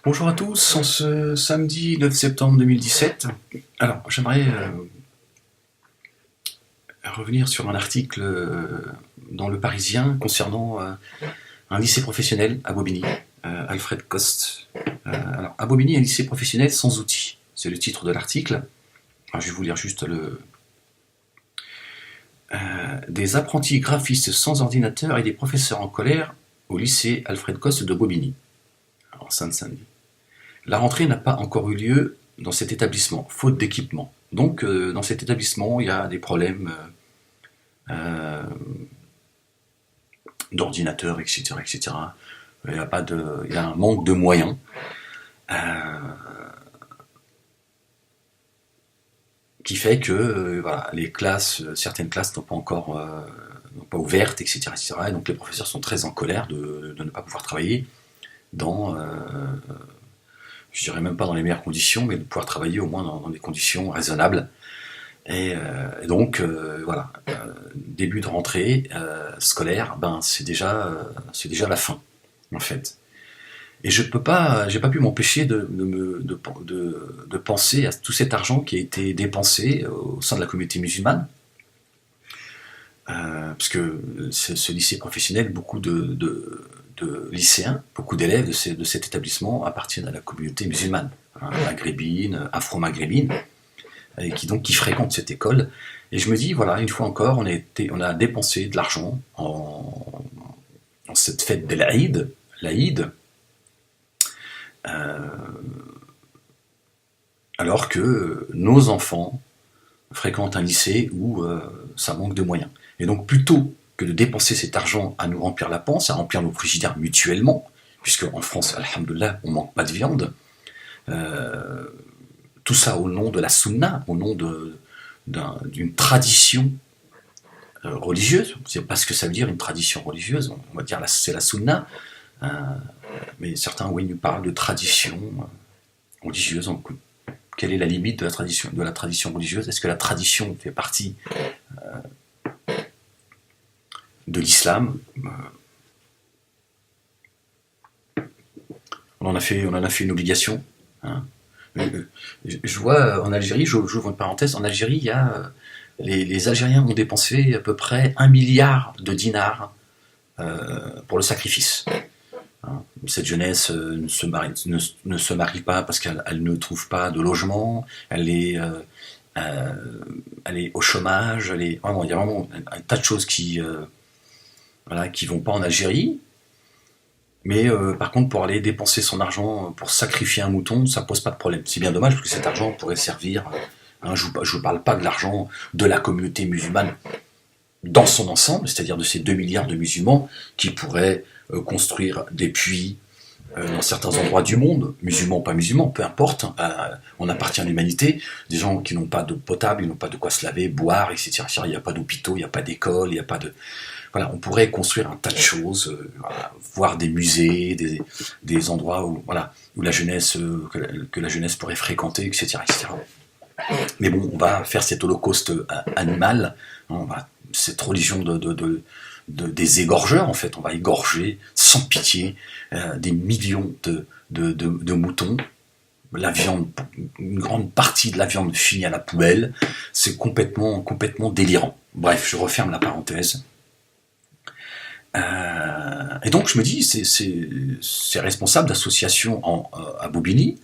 Bonjour à tous, en ce samedi 9 septembre 2017. Alors, j'aimerais revenir sur un article dans Le Parisien concernant un lycée professionnel à Bobigny, Alfred Coste. Alors, à Bobigny, un lycée professionnel sans outils, c'est le titre de l'article. Alors, je vais vous lire juste des apprentis graphistes sans ordinateur et des professeurs en colère au lycée Alfred Coste de Bobigny, en Seine-Saint-Denis. La rentrée n'a pas encore eu lieu dans cet établissement, faute d'équipement. Donc, dans cet établissement, il y a des problèmes d'ordinateurs, etc., etc. Il y a un manque de moyens. Qui fait que voilà, les classes, certaines classes n'ont pas encore n'ont pas ouvertes, etc., etc. Et donc les professeurs sont très en colère de ne pas pouvoir travailler dans je dirais même pas dans les meilleures conditions, mais de pouvoir travailler au moins dans des conditions raisonnables. Et donc, voilà, début de rentrée scolaire, ben c'est déjà la fin, en fait. Et j'ai pas pu m'empêcher de penser à tout cet argent qui a été dépensé au sein de la communauté musulmane, parce que ce lycée professionnel, beaucoup de lycéens, beaucoup d'élèves de cet établissement appartiennent à la communauté musulmane, hein, maghrébine, afro-maghrébine, et qui fréquentent cette école. Et je me dis, voilà, une fois encore, on a dépensé de l'argent en cette fête de l'Aïd, alors que nos enfants fréquentent un lycée où ça manque de moyens. Et donc, plutôt que de dépenser cet argent à nous remplir la panse, à remplir nos frigidaires mutuellement, puisque en France, alhamdoulilah, on ne manque pas de viande, tout ça au nom de la sunna, au nom d'une tradition religieuse. C'est pas ce que ça veut dire une tradition religieuse, on va dire c'est la sunna, mais certains, oui, nous parlent de tradition religieuse. Quelle est la limite de la tradition religieuse? Est-ce que la tradition fait partie de l'islam? On en a fait une obligation. Hein. Je vois en Algérie, j'ouvre une parenthèse, en Algérie, il y a les Algériens ont dépensé à peu près 1 milliard de dinars pour le sacrifice. Hein. Cette jeunesse ne se marie pas parce qu'elle ne trouve pas de logement, elle est au chômage, il y a vraiment un tas de choses qui vont pas en Algérie. Mais par contre, pour aller dépenser son argent pour sacrifier un mouton, ça pose pas de problème. C'est bien dommage parce que cet argent pourrait servir. Hein, je ne parle pas de l'argent de la communauté musulmane dans son ensemble, c'est-à-dire de ces 2 milliards de musulmans qui pourraient construire des puits dans certains endroits du monde, musulmans ou pas musulmans, peu importe, on appartient à l'humanité, des gens qui n'ont pas d'eau potable, ils n'ont pas de quoi se laver, boire, etc. Il n'y a pas d'hôpitaux, il n'y a pas d'école, il n'y a pas de... Voilà, on pourrait construire un tas de choses, voir des musées, des endroits où, où la jeunesse, que la jeunesse pourrait fréquenter, etc., etc. Mais bon, on va faire cet holocauste animal, hein, cette religion des égorgeurs, en fait. On va égorger sans pitié des millions de moutons. La viande, une grande partie de la viande finit à la poubelle. C'est complètement délirant. Bref, je referme la parenthèse. Et donc je me dis, ces responsables d'associations à Bobigny,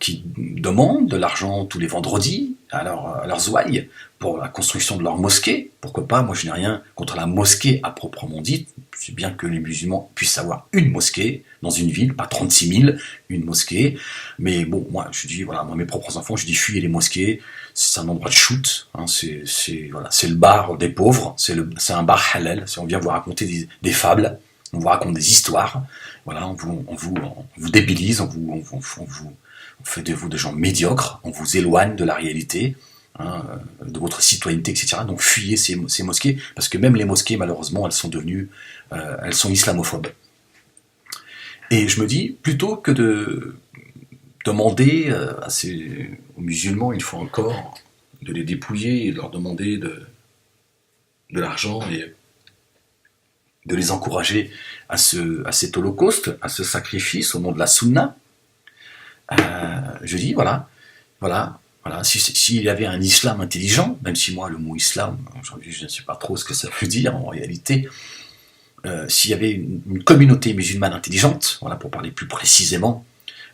qui demandent de l'argent tous les vendredis à leurs ouailles pour la construction de leur mosquée. Pourquoi pas? Moi, je n'ai rien contre la mosquée à proprement dit. C'est bien que les musulmans puissent avoir une mosquée dans une ville, pas 36 000, une mosquée. Mais bon, moi, je dis, voilà, moi, mes propres enfants, je dis, fuyez les mosquées. C'est un endroit de shoot. Hein, c'est le bar des pauvres. C'est un bar halal. On vient vous raconter des fables. On vous raconte des histoires. Voilà, on vous débilise, on fait de vous des gens médiocres, on vous éloigne de la réalité, hein, de votre citoyenneté, etc. Donc fuyez ces mosquées, parce que même les mosquées, malheureusement, elles sont devenues, elles sont islamophobes. Et je me dis, plutôt que de demander aux musulmans, une fois encore, de les dépouiller et de leur demander de l'argent et de les encourager à cet holocauste, à ce sacrifice au nom de la sunna, Je dis, voilà, voilà, voilà, s'il y avait un islam intelligent, même si moi, le mot islam, aujourd'hui, je ne sais pas trop ce que ça veut dire en réalité, s'il y avait une communauté musulmane intelligente, voilà, pour parler plus précisément,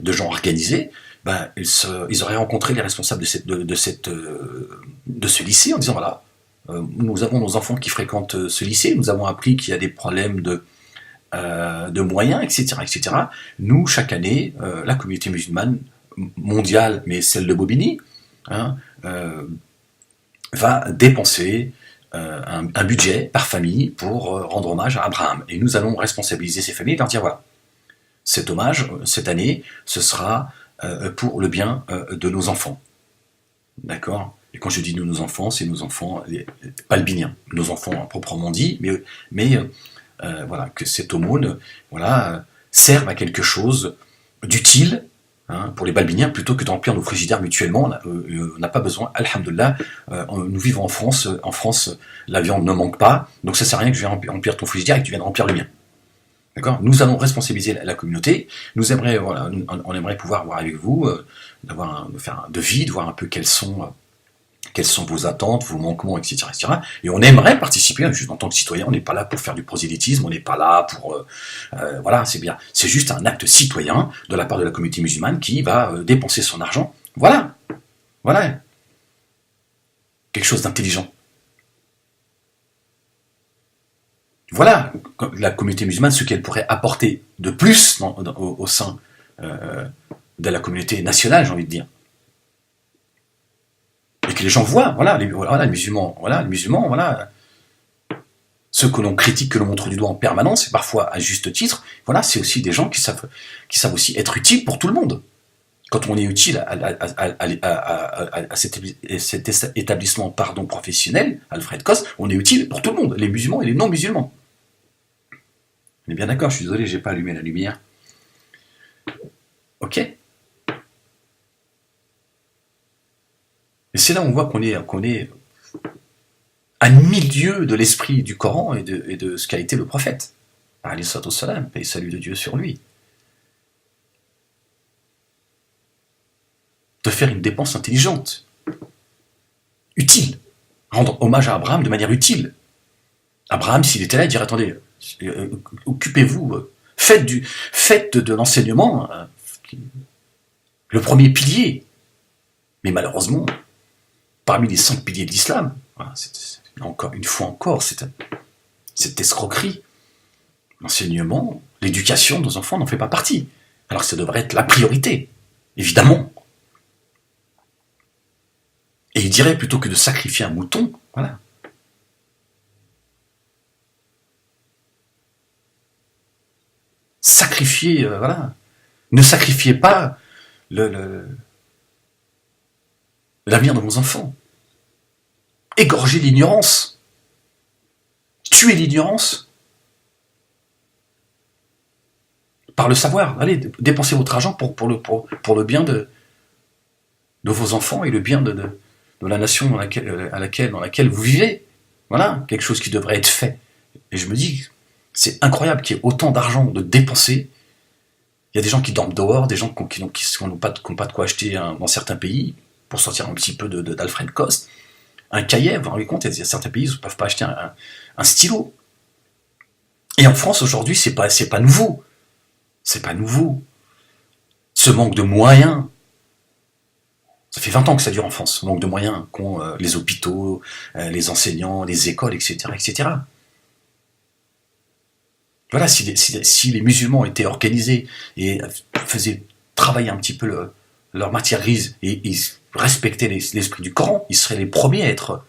de gens organisés, ben, ils auraient rencontré les responsables de ce lycée en disant, voilà, nous avons nos enfants qui fréquentent ce lycée, nous avons appris qu'il y a des problèmes de moyens, etc., etc. Nous, chaque année, la communauté musulmane mondiale, mais celle de Bobigny, hein, va dépenser un budget par famille pour rendre hommage à Abraham. Et nous allons responsabiliser ces familles et leur dire, voilà, cet hommage, cette année, ce sera pour le bien de nos enfants. D'accord? Et quand je dis nos enfants, c'est nos enfants albiniens, nos enfants proprement dit, mais voilà, que cette aumône voilà, serve à quelque chose d'utile, hein, pour les balbiniens, plutôt que d'emplir nos frigidaires mutuellement. On n'a pas besoin, alhamdoulilah, nous vivons en France, la viande ne manque pas, donc ça ne sert à rien que je vienne remplir ton frigidaire et que tu viennes remplir le mien. D'accord? Nous allons responsabiliser la communauté. Nous aimerais, voilà, on aimerait pouvoir voir avec vous, de faire un devis, de voir un peu quelles sont vos attentes, vos manquements, etc., etc. Et on aimerait participer, juste en tant que citoyen. On n'est pas là pour faire du prosélytisme, on n'est pas là pour, voilà, c'est bien. C'est juste un acte citoyen de la part de la communauté musulmane qui va dépenser son argent. Voilà, voilà, quelque chose d'intelligent. Voilà, la communauté musulmane, ce qu'elle pourrait apporter de plus au sein de la communauté nationale, j'ai envie de dire. Et que les gens voient, voilà, les musulmans, voilà, ceux que l'on critique, que l'on montre du doigt en permanence, et parfois à juste titre, voilà, c'est aussi des gens qui savent aussi être utiles pour tout le monde. Quand on est utile à cet établissement professionnel, Alfred Koss, on est utile pour tout le monde, les musulmans et les non-musulmans. On est bien d'accord, je suis désolé, j'ai pas allumé la lumière. Ok. Et c'est là où on voit qu'on est à milieu de l'esprit du Coran et de ce qu'a été le prophète. Alayhi salatu wassalam, paix et salut de Dieu sur lui. De faire une dépense intelligente, utile, rendre hommage à Abraham de manière utile. Abraham, s'il était là, il dirait, attendez, occupez-vous, faites de l'enseignement le premier pilier. Mais malheureusement, parmi les 5 piliers de l'islam, voilà, une fois encore, cette escroquerie, l'enseignement, l'éducation de nos enfants n'en fait pas partie. Alors que ça devrait être la priorité, évidemment. Et il dirait, plutôt que de sacrifier un mouton, voilà. Sacrifier, voilà. Ne sacrifiez pas l'avenir de vos enfants. Égorger l'ignorance. Tuer l'ignorance. Par le savoir. Allez, dépensez votre argent pour le bien de vos enfants et le bien de la nation dans laquelle vous vivez. Voilà, quelque chose qui devrait être fait. Et je me dis, c'est incroyable qu'il y ait autant d'argent de dépenser. Il y a des gens qui dorment dehors, des gens qui n'ont pas de quoi acheter dans certains pays, pour sortir un petit peu d'Alfred Koss. Un cahier, vous vous rendez compte, il y a certains pays où ils ne peuvent pas acheter un stylo. Et en France, aujourd'hui, c'est pas nouveau. C'est pas nouveau. Ce manque de moyens, ça fait 20 ans que ça dure en France, ce manque de moyens qu'ont les hôpitaux, les enseignants, les écoles, etc., etc. Voilà, si les musulmans étaient organisés et faisaient travailler un petit peu leur matière grise et ils respectaient l'esprit du Coran, ils seraient les premiers à être...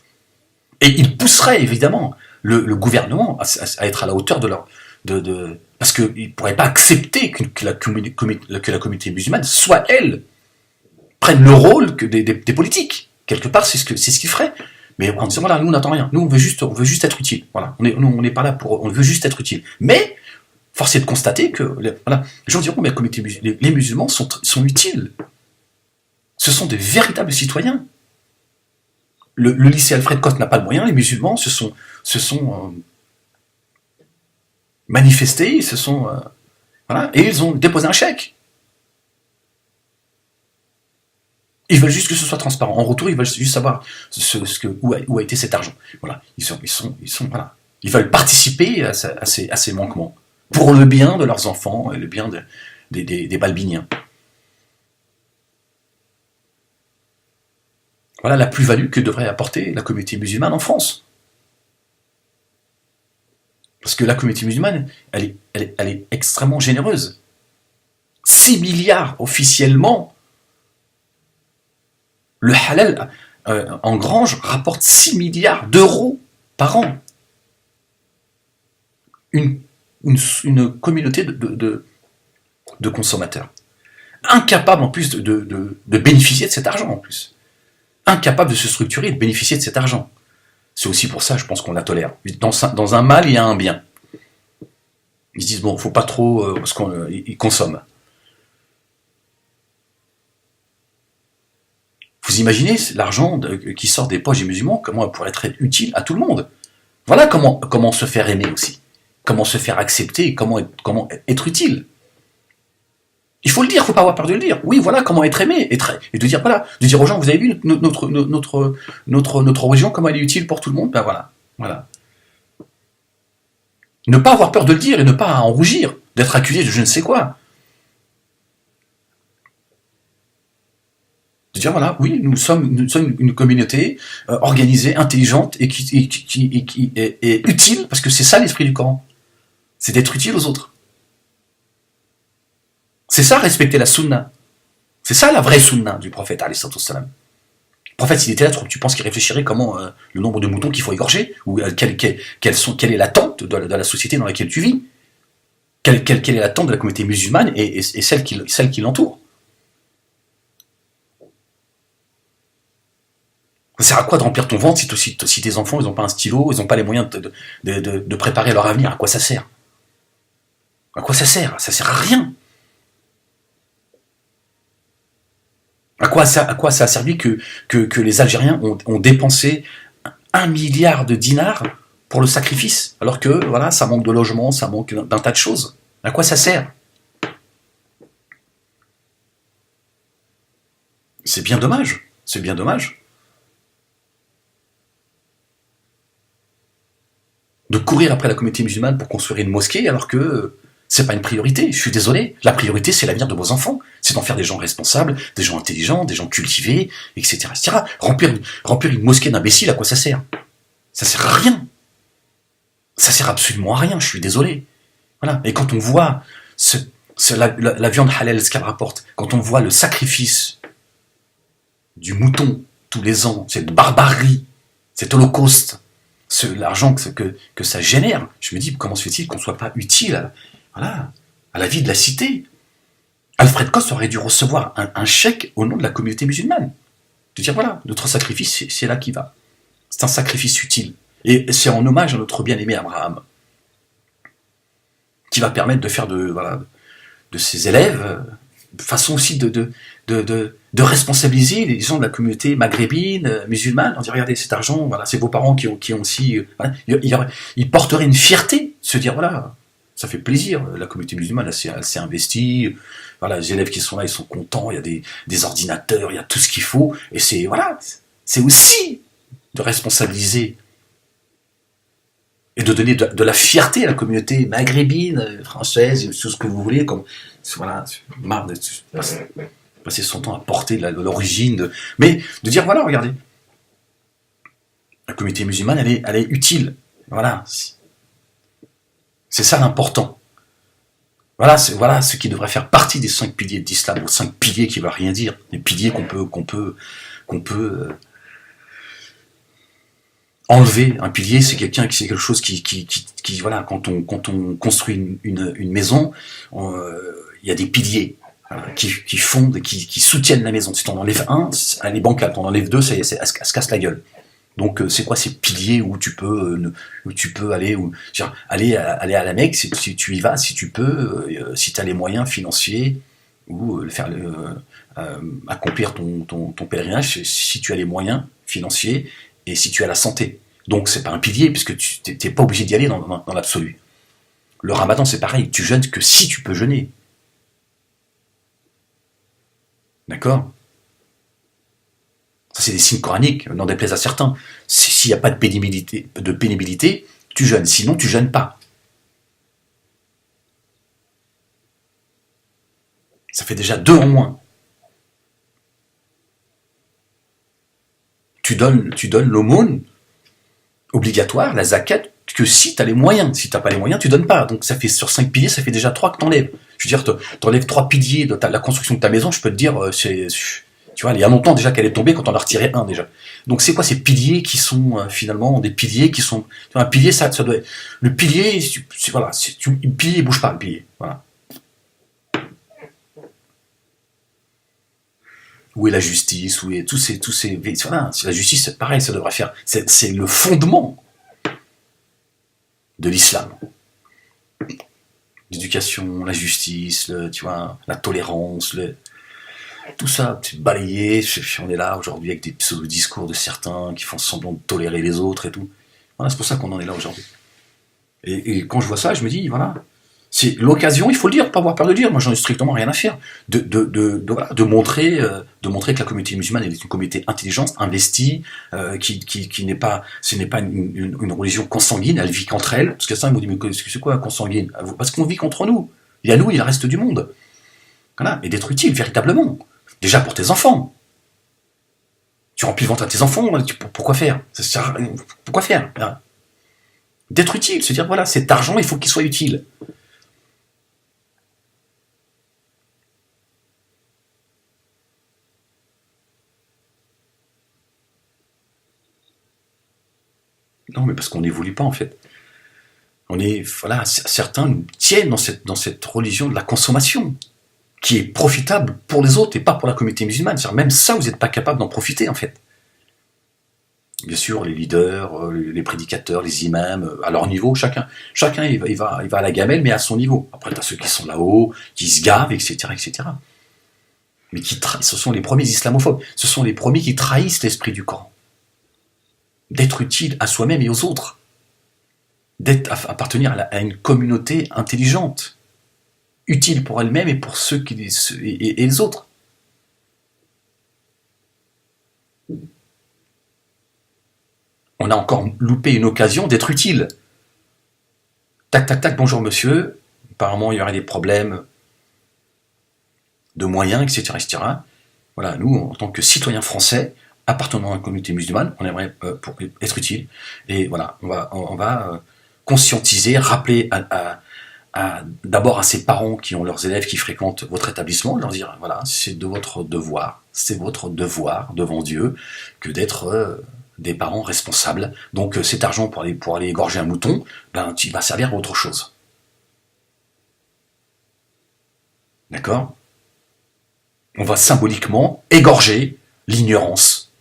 Et ils pousseraient évidemment le gouvernement à être à la hauteur de leur... parce qu'ils ne pourraient pas accepter que la communauté musulmane soit, elle, prenne le rôle des politiques. Quelque part, c'est ce qu'ils feraient. Mais en disant, voilà, nous on n'attend rien, nous on veut juste être utile. Voilà, on n'est pas là on veut juste être utile. Mais, force est de constater que, voilà, les gens diront, mais les musulmans sont utiles. Ce sont des véritables citoyens. Le lycée Alfred Koss n'a pas de moyens, les musulmans se sont manifestés, voilà, et ils ont déposé un chèque. Ils veulent juste que ce soit transparent. En retour, ils veulent juste savoir où a été cet argent. Voilà. Voilà. Ils veulent participer à ces manquements pour le bien de leurs enfants et le bien des Balbiniens. Voilà la plus-value que devrait apporter la communauté musulmane en France. Parce que la communauté musulmane, elle est extrêmement généreuse. 6 milliards officiellement. Le halal en grange rapporte 6 milliards d'euros par an. Une communauté de consommateurs. Incapable en plus de bénéficier de cet argent en plus. Incapable de se structurer et de bénéficier de cet argent. C'est aussi pour ça, je pense, qu'on la tolère. Dans un mal, il y a un bien. Ils se disent, bon, faut pas trop, parce qu'ils consomment. Vous imaginez l'argent qui sort des poches des musulmans, comment elle pourrait être utile à tout le monde. Voilà comment se faire aimer aussi. Comment se faire accepter, comment être utile. Il faut le dire, il ne faut pas avoir peur de le dire. Oui, voilà comment être aimé, et de dire voilà, de dire aux gens, vous avez vu notre religion, comment elle est utile pour tout le monde. Ben voilà. Ne pas avoir peur de le dire et ne pas en rougir, d'être accusé de je ne sais quoi. De dire voilà, oui, nous sommes une communauté organisée, intelligente et qui est utile, parce que c'est ça l'esprit du Coran. C'est d'être utile aux autres. C'est ça, respecter la sunna. C'est ça la vraie sunna du prophète, alayhi salam. Le prophète, s'il était là, tu penses qu'il réfléchirait comment le nombre de moutons qu'il faut égorger, ou quelle est l'attente de la société dans laquelle tu vis, quelle est l'attente de la communauté musulmane et celle qui l'entoure. Ça sert à quoi de remplir ton ventre si tes enfants ils n'ont pas un stylo, ils n'ont pas les moyens de préparer leur avenir? À quoi ça sert? À quoi ça sert? Ça sert à rien. À quoi ça a servi que les Algériens ont dépensé 1 milliard de dinars pour le sacrifice, alors que voilà, ça manque de logement, ça manque d'un tas de choses. À quoi ça sert? C'est bien dommage. C'est bien dommage. De courir après la communauté musulmane pour construire une mosquée alors que c'est pas une priorité. Je suis désolé. La priorité, c'est l'avenir de vos enfants. C'est d'en faire des gens responsables, des gens intelligents, des gens cultivés, etc. etc. Remplir une mosquée d'imbéciles, à quoi ça sert? Ça sert à rien. Ça sert absolument à rien, je suis désolé. Voilà. Et quand on voit la viande halal, ce qu'elle rapporte, quand on voit le sacrifice du mouton tous les ans, cette barbarie, cet holocauste, l'argent que ça génère, je me dis, comment se fait-il qu'on ne soit pas utile à la vie de la cité? Alfred Koss aurait dû recevoir un chèque au nom de la communauté musulmane. De dire, voilà, notre sacrifice, c'est là qu'il va. C'est un sacrifice utile. Et c'est en hommage à notre bien-aimé Abraham, qui va permettre de faire de ses élèves, façon aussi de responsabiliser les gens de la communauté maghrébine, musulmane, en disant, regardez, cet argent, voilà, c'est vos parents qui ont aussi... Voilà, ils porteraient une fierté, se dire, voilà, ça fait plaisir, la communauté musulmane, elle s'est investie, voilà, les élèves qui sont là, ils sont contents, il y a des ordinateurs, il y a tout ce qu'il faut, et c'est aussi de responsabiliser et de donner de la fierté à la communauté maghrébine, française, tout ce que vous voulez, comme voilà, marre de passer son temps à porter l'origine, mais de dire voilà, regardez, la communauté musulmane, elle est utile, voilà, c'est ça l'important. Voilà ce qui devrait faire partie des 5 piliers de l'islam, ou 5 piliers qui ne veulent rien dire, des piliers qu'on peut enlever. Un pilier, c'est c'est quelque chose qui voilà, quand on construit une maison, il y a des piliers qui fondent, qui soutiennent la maison. Si tu en enlèves un, elle est bancale. Tu en enlèves deux, elle se casse la gueule. Donc c'est quoi ces piliers où tu peux aller, aller à la Mecque, si tu y vas, si tu peux, si tu as les moyens financiers, ou accomplir ton pèlerinage, si tu as les moyens financiers et si tu as la santé. Donc c'est pas un pilier, puisque tu n'es pas obligé d'y aller dans l'absolu. Le ramadan, c'est pareil, tu jeûnes que si tu peux jeûner. D'accord? Ça, c'est des signes coraniques, n'en déplaise à certains. S'il n'y a pas de pénibilité, tu jeûnes. Sinon, tu jeûnes pas. Ça fait déjà 2 en moins. Tu donnes l'aumône obligatoire, la zakat, que si tu as les moyens. Si tu n'as pas les moyens, tu donnes pas. Donc ça fait sur 5 piliers, ça fait déjà 3 que tu enlèves. Je veux dire, tu enlèves 3 piliers de la construction de ta maison, je peux te dire, tu vois, il y a longtemps déjà qu'elle est tombée quand on a retiré un déjà. Donc c'est quoi ces piliers qui sont finalement des piliers qui sont... Un pilier, ça doit être... Le pilier, voilà, le pilier il bouge pas, le pilier. Voilà. Où est la justice, où est tous ces voilà, la justice, c'est pareil, ça devrait faire, c'est le fondement de l'islam. L'éducation, la justice, tu vois, la tolérance, tout ça, c'est balayé. On est là aujourd'hui avec des pseudo-discours de certains qui font semblant de tolérer les autres et tout. Voilà, c'est pour ça qu'on en est là aujourd'hui. Et quand je vois ça, je me dis, voilà, c'est l'occasion, il faut le dire, pas avoir peur de le dire, moi j'en ai strictement rien à faire, de montrer que la communauté musulmane est une communauté intelligente, investie, qui n'est pas, ce n'est pas une religion consanguine, elle vit qu'entre elles, parce que ça, ils m'ont dit, mais c'est quoi consanguine? Parce qu'on vit contre nous, il y a nous et le reste du monde. Voilà, et d'être utile, véritablement. Déjà pour tes enfants. Tu remplis le ventre à tes enfants, pourquoi faire? Pourquoi faire? D'être utile, se dire, voilà, cet argent, il faut qu'il soit utile. Non, mais parce qu'on n'évolue pas, en fait. Voilà, certains nous tiennent dans cette religion de la consommation, qui est profitable pour les autres et pas pour la communauté musulmane. C'est-à-dire, même ça, vous n'êtes pas capable d'en profiter, en fait. Bien sûr, les leaders, les prédicateurs, les imams, à leur niveau, chacun il va à la gamelle, mais à son niveau. Après, tu as ceux qui sont là-haut, qui se gavent, etc., etc. Mais ce sont les premiers islamophobes. Ce sont les premiers qui trahissent l'esprit du Coran. D'être utile à soi-même et aux autres. Appartenir à une communauté intelligente. Utile pour elle-même et pour et les autres. On a encore loupé une occasion d'être utile. Tac, tac, tac, bonjour monsieur. Apparemment, il y aurait des problèmes de moyens, etc., etc. Voilà, nous, en tant que citoyens français, appartenant à la communauté musulmane, on aimerait pour être utile. Et voilà, on va conscientiser, rappeler d'abord à ces parents qui ont leurs élèves qui fréquentent votre établissement, leur dire, voilà, c'est votre devoir devant Dieu que d'être des parents responsables. Donc cet argent pour aller égorger un mouton, ben, il va servir à autre chose. D'accord? On va symboliquement égorger l'ignorance.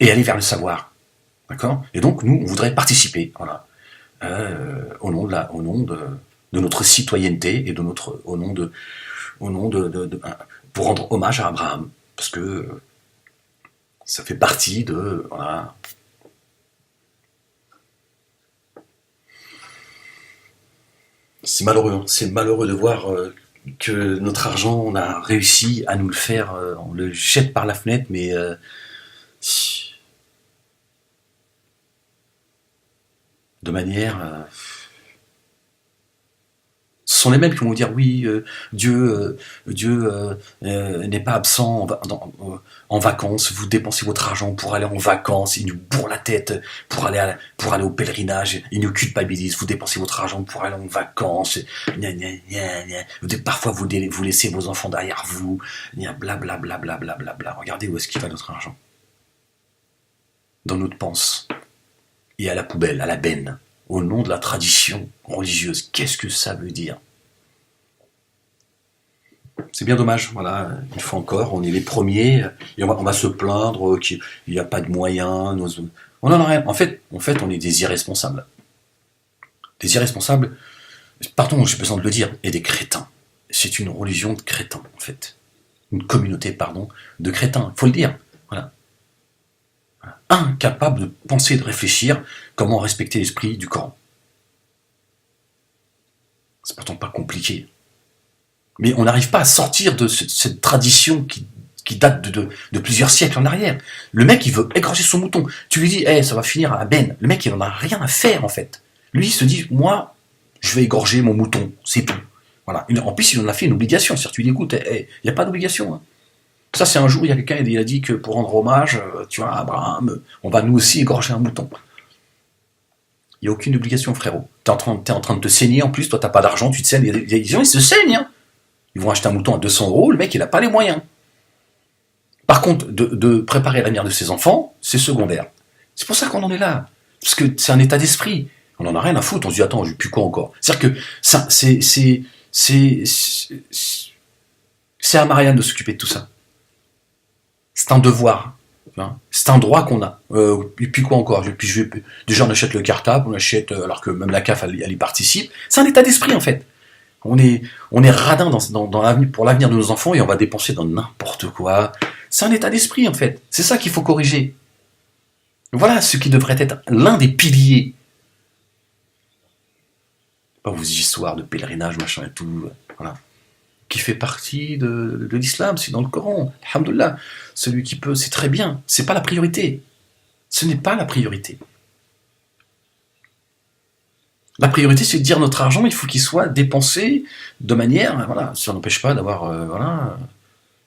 Et aller vers le savoir. D'accord? Et donc, nous, on voudrait participer, voilà, au nom de notre citoyenneté et pour rendre hommage à Abraham. Parce que ça fait partie de... Voilà. C'est malheureux de voir que notre argent, on a réussi à nous le faire, on le jette par la fenêtre, mais de manière... ce sont les mêmes qui vont vous dire oui, Dieu n'est pas absent en vacances, vous dépensez votre argent pour aller en vacances, il nous bourre la tête pour aller au pèlerinage, il nous culpabilise, vous dépensez votre argent pour aller en vacances, gna, gna, gna, gna. Parfois vous laissez vos enfants derrière vous, blablabla, bla, bla, bla, bla. Regardez où est-ce qu'il va notre argent. Dans notre panse. Et à la poubelle, à la benne. Au nom de la tradition religieuse. Qu'est-ce que ça veut dire? C'est bien dommage, voilà, une fois encore, on est les premiers, et on va se plaindre qu'il n'y a pas de moyens, on en a rien. En fait, on est des irresponsables. Des irresponsables, pardon, j'ai besoin de le dire, et des crétins. C'est une religion de crétins, en fait. Une communauté, pardon, de crétins, il faut le dire. Voilà. Incapable de penser, de réfléchir comment respecter l'esprit du Coran. C'est pourtant pas compliqué. Mais on n'arrive pas à sortir de cette tradition qui date de plusieurs siècles en arrière. Le mec, il veut égorger son mouton. Tu lui dis, hey, ça va finir à la benne. Le mec, il en a rien à faire, en fait. Lui, il se dit, moi, je vais égorger mon mouton, c'est tout. Voilà. En plus, il en a fait une obligation. C'est-à-dire, tu lui dis, écoute, il n'y a pas d'obligation. Hein. Ça, c'est un jour, il y a quelqu'un qui a dit que pour rendre hommage, tu vois, à Abraham, on va nous aussi égorger un mouton. Il n'y a aucune obligation, frérot. T'es en train de te saigner, en plus, toi, t'as pas d'argent, tu te saignes. Il y a des gens, ils se saignent, hein. Ils vont acheter un mouton à 200 €, le mec, il n'a pas les moyens. Par contre, de préparer l'avenir de ses enfants, c'est secondaire. C'est pour ça qu'on en est là. Parce que c'est un état d'esprit. On n'en a rien à foutre, on se dit, attends, je plus quoi encore. C'est-à-dire que c'est à Marianne de s'occuper de tout ça. C'est un devoir. Hein. C'est un droit qu'on a. Et puis quoi encore déjà, on achète le cartable, on achète, alors que même la CAF, elle y participe. C'est un état d'esprit, en fait. On est radin dans l'avenir, pour l'avenir de nos enfants et on va dépenser dans n'importe quoi. C'est un état d'esprit, en fait. C'est ça qu'il faut corriger. Voilà ce qui devrait être l'un des piliers. Pas vos histoires de pèlerinage, machin et tout. Voilà. Qui fait partie de l'islam, c'est dans le Coran. Alhamdoulilah. Celui qui peut, c'est très bien. C'est pas la priorité. Ce n'est pas la priorité. La priorité, c'est de dire notre argent, il faut qu'il soit dépensé de manière, voilà, ça n'empêche pas d'avoir, voilà,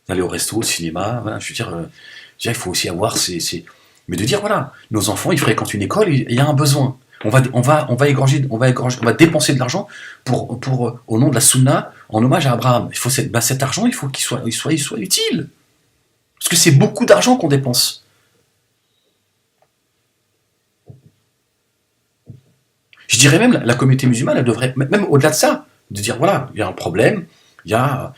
d'aller au resto, au cinéma, voilà, je veux dire, il faut aussi avoir mais de dire, voilà, nos enfants, ils fréquentent une école, il y a un besoin. On va dépenser de l'argent au nom de la Sunna, en hommage à Abraham. Cet argent, il faut qu'il soit utile. Parce que c'est beaucoup d'argent qu'on dépense. Je dirais même, la communauté musulmane, elle devrait, même au-delà de ça, de dire, voilà, il y a un problème, il y a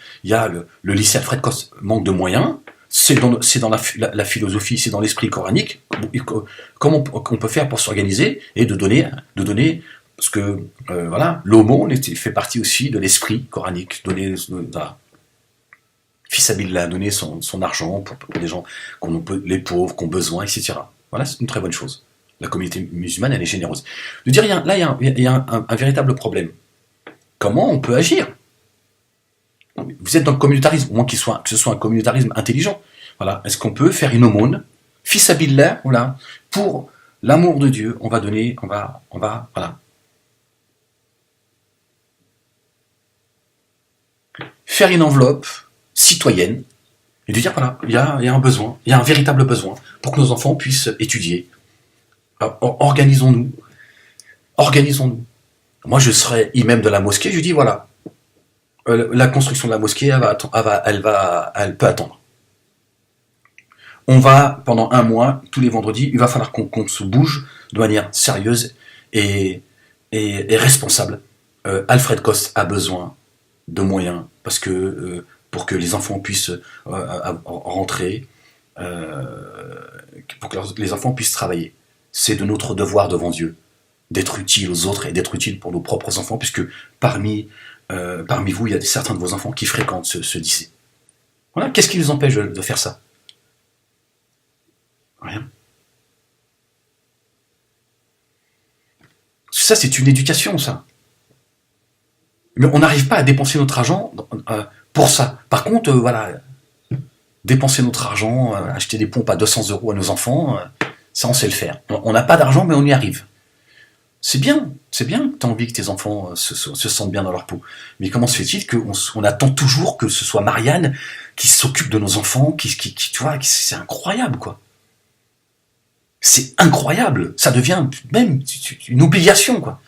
le lycée Alfred Kos manque de moyens, c'est dans la philosophie, c'est dans l'esprit coranique, comment on peut faire pour s'organiser et de donner, parce que, voilà, l'aumône fait partie aussi de l'esprit coranique, donner, voilà, fils Abillah, donner son argent pour les gens, les pauvres, qui ont besoin, etc. Voilà, c'est une très bonne chose. La communauté musulmane, elle est généreuse. De dire, il y a un véritable problème. Comment on peut agir? Vous êtes dans le communautarisme, au moins que ce soit un communautarisme intelligent. Voilà. Est-ce qu'on peut faire une aumône, fils Abillah, voilà, pour l'amour de Dieu, on va donner, voilà. Faire une enveloppe citoyenne, et de dire, voilà, il y a un besoin, il y a un véritable besoin, pour que nos enfants puissent étudier. Organisons-nous. Moi, je serais imam de la mosquée, je dis voilà, la construction de la mosquée, elle peut attendre. On va, pendant 1 mois, tous les vendredis, il va falloir qu'on se bouge de manière sérieuse et responsable. Alfred Kos a besoin de moyens parce que pour que les enfants puissent rentrer, pour que les enfants puissent travailler. C'est de notre devoir devant Dieu d'être utile aux autres et d'être utile pour nos propres enfants, puisque parmi vous, il y a certains de vos enfants qui fréquentent ce lycée. Voilà. Qu'est-ce qui nous empêche de faire ça? Rien. Ça, c'est une éducation, ça. Mais on n'arrive pas à dépenser notre argent pour ça. Par contre, voilà, dépenser notre argent, acheter des pompes à 200 € à nos enfants, ça, on sait le faire. On n'a pas d'argent, mais on y arrive. C'est bien que tu as envie que tes enfants se sentent bien dans leur peau. Mais comment se fait-il qu'on attend toujours que ce soit Marianne qui s'occupe de nos enfants, tu vois, c'est incroyable, quoi. C'est incroyable. Ça devient même une obligation, quoi.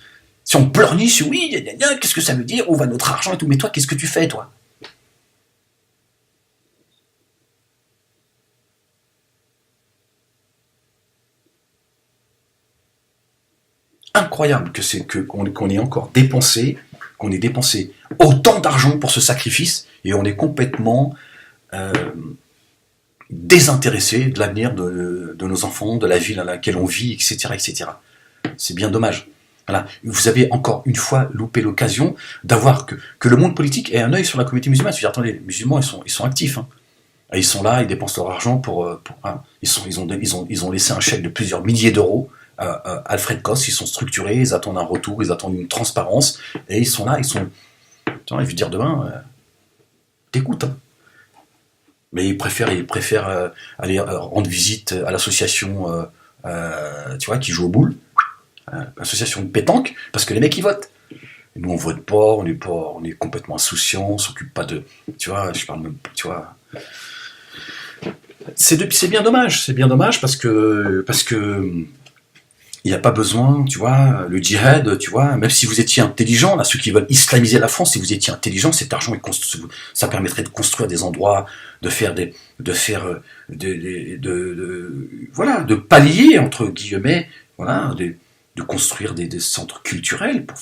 Si on pleurniche, oui, qu'est-ce que ça veut dire? Où va notre argent et tout? Mais toi, qu'est-ce que tu fais, toi? Incroyable qu'on ait encore dépensé, qu'on ait dépensé autant d'argent pour ce sacrifice, et on est complètement désintéressé de l'avenir de nos enfants, de la ville dans laquelle on vit, etc., etc. C'est bien dommage. Voilà. Vous avez encore une fois loupé l'occasion d'avoir que le monde politique ait un œil sur la communauté musulmane. C'est-à-dire, attendez, les musulmans, ils sont actifs. Hein. Ils sont là, ils dépensent leur argent hein. Ils ont laissé un chèque de plusieurs milliers d'euros. Alfred Kos, ils sont structurés, ils attendent un retour, ils attendent une transparence, et ils sont là, tu vois, je veux dire demain, t'écoute, hein. Mais ils préfèrent aller rendre visite à l'association, tu vois, qui joue au boule, l'association de pétanque, parce que les mecs ils votent. Et nous on vote pas, on est complètement insouciants, on s'occupe pas de, tu vois, je parle même, tu vois. C'est bien dommage parce que il n'y a pas besoin, tu vois, le djihad, tu vois, même si vous étiez intelligent, là, ceux qui veulent islamiser la France, si vous étiez intelligent, cet argent, ça permettrait de construire des endroits, voilà, de pallier, entre guillemets, voilà, de construire des centres culturels pour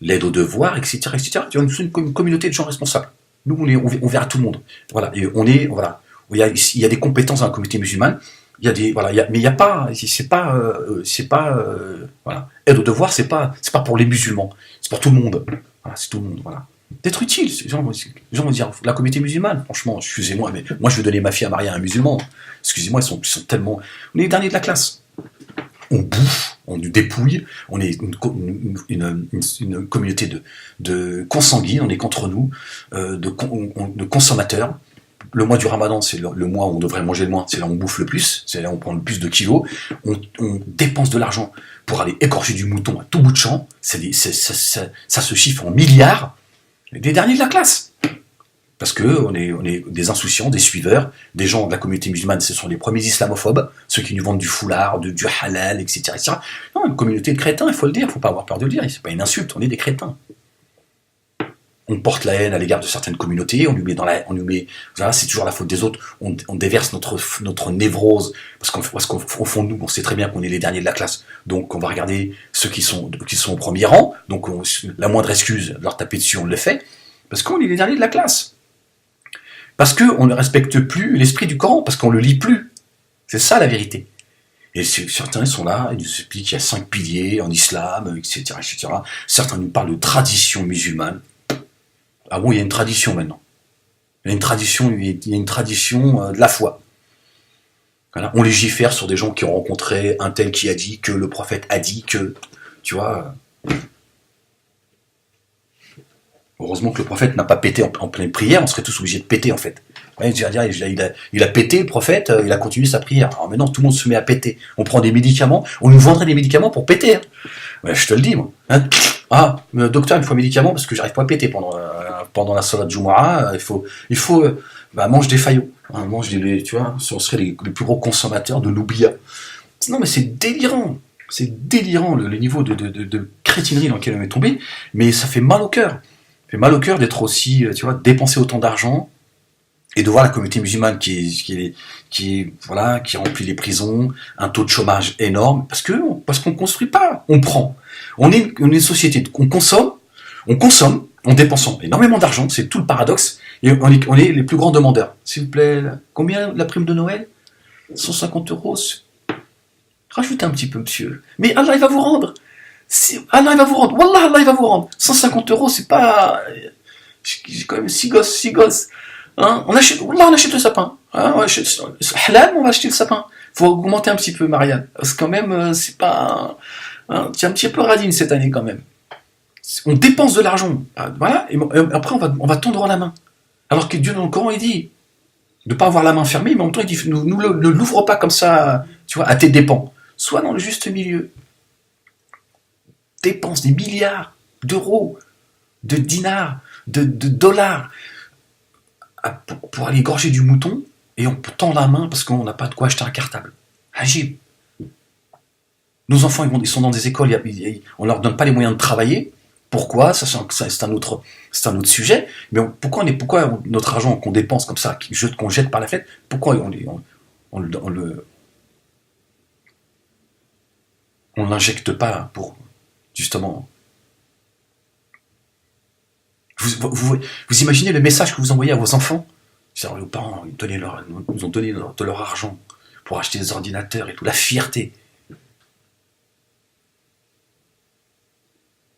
l'aide aux devoirs, etc., etc. Tu vois, nous sommes une communauté de gens responsables. Nous, on verra tout le monde. Voilà, et voilà, il y a des compétences dans la communauté musulmane. Il y a des voilà, mais il y a pas, c'est pas voilà. Aide au devoir, c'est pas pour les musulmans, c'est pour tout le monde. Voilà, c'est tout le monde, voilà. D'être utile, les gens vont dire la communauté musulmane, franchement, excusez-moi, mais moi je veux donner ma fille à marier à un musulman. Excusez-moi, ils sont tellement, on est les derniers de la classe. On bouffe, on nous dépouille, on est une communauté de consanguines, on est contre nous, de consommateurs. Le mois du Ramadan, c'est le mois où on devrait manger le moins, c'est là où on bouffe le plus, c'est là où on prend le plus de kilos. On dépense de l'argent pour aller égorger du mouton à tout bout de champ. Ça se chiffre en milliards. Les derniers de la classe. Parce que on est des insouciants, des suiveurs, des gens de la communauté musulmane, ce sont les premiers islamophobes, ceux qui nous vendent du foulard, du halal, etc., etc. Non, une communauté de crétins, il faut le dire, il ne faut pas avoir peur de le dire, c'est pas une insulte, on est des crétins. On porte la haine à l'égard de certaines communautés, voilà, c'est toujours la faute des autres, on déverse notre névrose, parce qu'au fond de nous, on sait très bien qu'on est les derniers de la classe, donc on va regarder ceux qui sont au premier rang, donc la moindre excuse, leur taper dessus, on le fait, parce qu'on est les derniers de la classe. Parce qu'on ne respecte plus l'esprit du Coran, parce qu'on ne le lit plus. C'est ça la vérité. Et certains sont là, ils nous expliquent qu'il y a 5 piliers en islam, etc., etc. Certains nous parlent de tradition musulmane. Ah bon, il y a une tradition maintenant. Il y a une tradition de la foi. Voilà. On légifère sur des gens qui ont rencontré un tel qui a dit que le prophète a dit que, tu vois. Heureusement que le prophète n'a pas pété en pleine prière, on serait tous obligés de péter en fait. Ouais, il a pété le prophète, il a continué sa prière. Alors maintenant tout le monde se met à péter. On prend des médicaments, on nous vendrait des médicaments pour péter. Hein. Ouais, je te le dis moi. Hein. Docteur, il me faut un médicament parce que j'arrive pas à péter pendant la salat Jumu'ah. Il faut mange des faillots. Hein, tu vois, on serait les plus gros consommateurs de l'oublia. Non mais c'est délirant. C'est délirant le niveau de crétinerie dans lequel on est tombé, mais ça fait mal au cœur. Ça fait mal au cœur d'être aussi, tu vois, dépenser autant d'argent et de voir la communauté musulmane qui remplit les prisons, un taux de chômage énorme, parce qu'on construit pas, on prend. On est une société, on consomme en dépensant énormément d'argent, c'est tout le paradoxe, et on est les plus grands demandeurs. S'il vous plaît, combien la prime de Noël 150 €. Rajoutez un petit peu, monsieur. Mais Allah, il va vous rendre. Allah, il va vous rendre. Wallah, Allah, il va vous rendre. 150 €, c'est pas... J'ai quand même 6 gosses. Hein, on achète le sapin. Hein, on achète halal, on va acheter le sapin. Faut augmenter un petit peu, Marianne. Parce que quand même, c'est pas... Hein, tu es un petit peu radine cette année, quand même. On dépense de l'argent. Voilà, et après, on va tendre la main. Alors que Dieu, dans le Coran, il dit de ne pas avoir la main fermée, mais en même temps, il dit ne l'ouvre pas comme ça, tu vois, à tes dépens. Sois dans le juste milieu. Dépense des milliards d'euros, de dinars, de dollars pour aller gorger du mouton et on tend la main parce qu'on n'a pas de quoi acheter un cartable. Agib. Nos enfants, ils sont dans des écoles, on leur donne pas les moyens de travailler. Pourquoi ? Ça, c'est un autre sujet. Mais pourquoi notre argent qu'on dépense comme ça, qu'on jette par la fenêtre, pourquoi on l'injecte pas pour justement. Vous imaginez le message que vous envoyez à vos enfants ? C'est-à-dire, les parents nous ont donné de leur argent pour acheter des ordinateurs et tout, la fierté.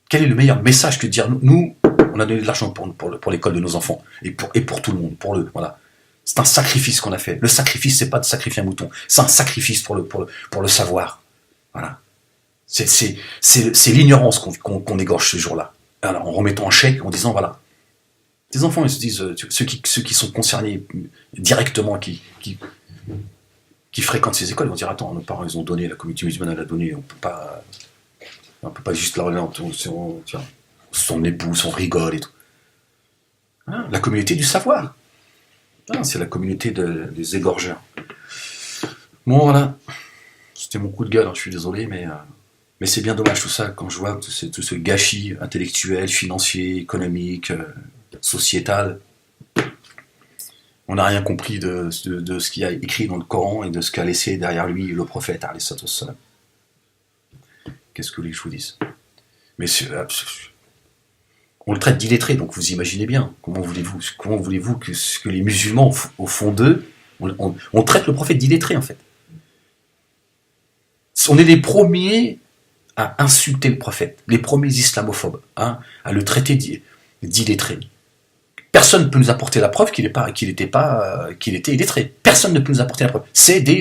Quel est le meilleur message que de dire nous, on a donné de l'argent pour l'école de nos enfants et pour tout le monde, voilà. C'est un sacrifice qu'on a fait. Le sacrifice, c'est pas de sacrifier un mouton, c'est un sacrifice pour le savoir. Voilà. C'est l'ignorance qu'on égorge ce jour-là. Alors, en remettant un chèque, en disant voilà, Tes enfants, ils se disent, ceux qui sont concernés directement, qui fréquentent ces écoles, ils vont dire, attends, nos parents, ils ont donné, la communauté musulmane, elle a donné, on peut pas juste leur donner, son épouse, on rigole et tout. Hein, la communauté du savoir. Ah, c'est la communauté des égorgeurs. Bon, voilà. C'était mon coup de gueule, hein, je suis désolé, mais c'est bien dommage tout ça, quand je vois tout ce gâchis intellectuel, financier, économique, sociétal. On n'a rien compris de ce qu'il y a écrit dans le Coran et de ce qu'a laissé derrière lui le prophète, alayhi salam. Qu'est-ce que vous voulez que je vous dise? Mais on le traite d'illettré, donc vous imaginez bien. Comment voulez-vous que les musulmans, au fond d'eux, on traite le prophète d'illettré, en fait. On est les premiers à insulter le prophète, les premiers islamophobes, hein, à le traiter d'illettré. Personne ne peut nous apporter la preuve qu'il était illettré. Personne ne peut nous apporter la preuve.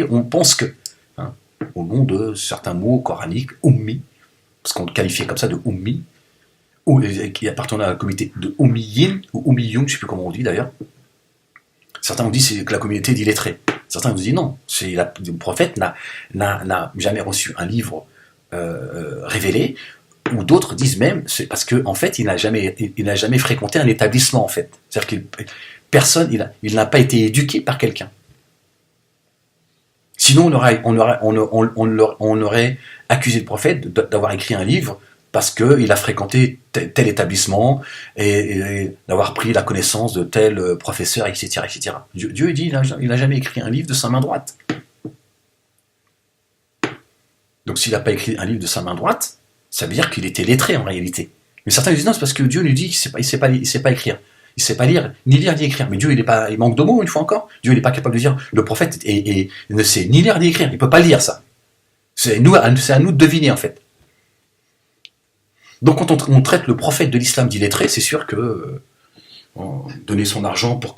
On pense que, hein, au nom de certains mots coraniques, ummi, parce qu'on le qualifiait comme ça de ummi, qui appartenait à la communauté de ummiyin, ou ummiyun, je ne sais plus comment on dit d'ailleurs. Certains ont dit que la communauté d'illettrés. Certains ont dit non, le prophète n'a jamais reçu un livre révélé, ou d'autres disent même, c'est parce qu'en fait, il n'a jamais fréquenté un établissement, en fait. C'est-à-dire il n'a pas été éduqué par quelqu'un. Sinon, on aurait accusé le prophète d'avoir écrit un livre parce qu'il a fréquenté tel établissement et d'avoir pris la connaissance de tel professeur, etc. etc. Dieu dit, il n'a jamais écrit un livre de sa main droite. Donc s'il n'a pas écrit un livre de sa main droite, ça veut dire qu'il était lettré en réalité. Mais certains disent non, c'est parce que Dieu nous dit qu'il ne sait pas écrire. Il ne sait pas lire, ni lire, ni écrire. Mais Dieu, il manque de mots, une fois encore. Dieu, il n'est pas capable de dire. Le prophète ne sait ni lire, ni écrire. Il ne peut pas lire ça. C'est à nous de deviner, en fait. Donc, quand on traite le prophète de l'islam d'illettré, c'est sûr que donner son argent pour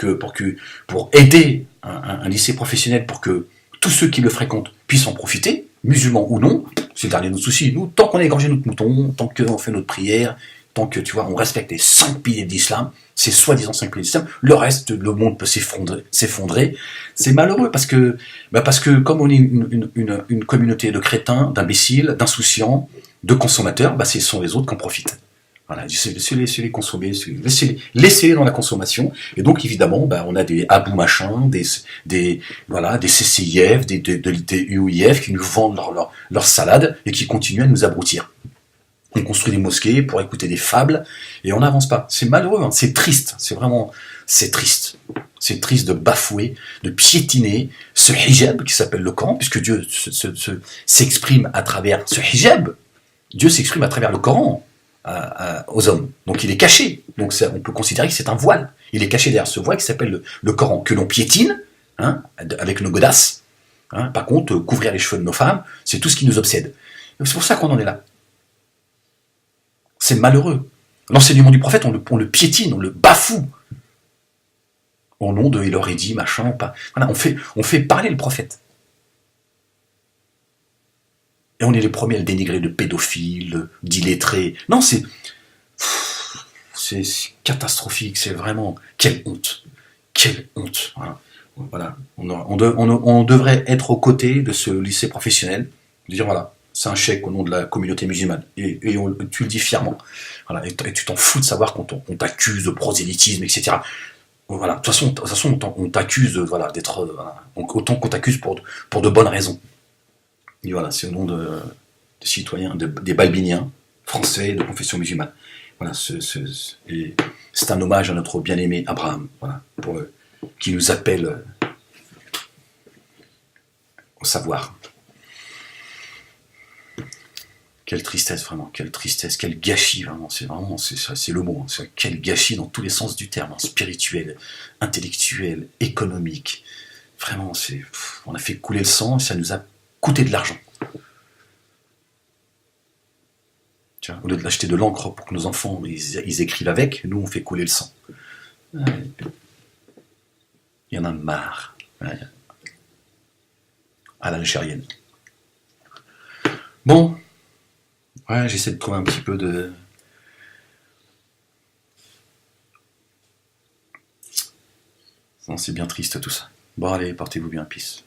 aider un lycée professionnel, pour que tous ceux qui le fréquentent puissent en profiter, musulmans ou non, c'est le dernier de nos soucis. Nous, tant qu'on a égorgé notre mouton, tant qu'on fait notre prière, tant que, tu vois, on respecte les 5 piliers de l'islam, ces soi-disant 5 piliers de l'islam, le reste, le monde peut s'effondrer. C'est malheureux parce que comme on est une communauté de crétins, d'imbéciles, d'insouciants, de consommateurs, ce sont les autres qui en profitent. Voilà, laissez-les consommer, laissez-les dans la consommation. Et donc, évidemment, on a des Abou Machin, des CCIF, des UIF qui nous vendent leur salade et qui continuent à nous abrutir. On construit des mosquées pour écouter des fables et on n'avance pas. C'est malheureux, hein, c'est triste, c'est triste. C'est triste de bafouer, de piétiner ce hijab qui s'appelle le Coran, puisque Dieu s'exprime à travers ce hijab. Dieu s'exprime à travers le Coran aux hommes. Donc il est caché. Donc on peut considérer que c'est un voile. Il est caché derrière ce voile qui s'appelle le Coran, que l'on piétine, hein, avec nos godasses. Hein. Par contre, couvrir les cheveux de nos femmes, c'est tout ce qui nous obsède. C'est pour ça qu'on en est là. C'est malheureux. L'enseignement du prophète, on le piétine, on le bafoue. Au nom de il aurait dit, machin, pas. Voilà, on fait parler le prophète. Et on est les premiers à le dénigrer de pédophile, d'illettré. Non, c'est catastrophique, c'est vraiment... Quelle honte. Quelle honte. Voilà. On devrait être aux côtés de ce lycée professionnel, de dire voilà, c'est un chèque au nom de la communauté musulmane. Et tu le dis fièrement. Voilà, et tu t'en fous de savoir qu'on t'accuse de prosélytisme, etc. Voilà, de toute façon on t'accuse d'être... autant qu'on t'accuse pour de bonnes raisons. Et voilà, c'est au nom de citoyens, des balbiniens français de confession musulmane. Voilà, c'est un hommage à notre bien-aimé Abraham, voilà, qui nous appelle au savoir. Quelle tristesse, vraiment, quelle tristesse, quel gâchis, vraiment, c'est le mot, hein, quel gâchis dans tous les sens du terme, hein, spirituel, intellectuel, économique. Vraiment, on a fait couler le sang et ça nous a coûté de l'argent. Tiens, au lieu de l'acheter de l'encre pour que nos enfants ils écrivent avec, nous on fait couler le sang. Il y en a marre. À l'algérienne. Bon, j'essaie de trouver un petit peu Non, c'est bien triste tout ça. Bon, allez, portez-vous bien, peace.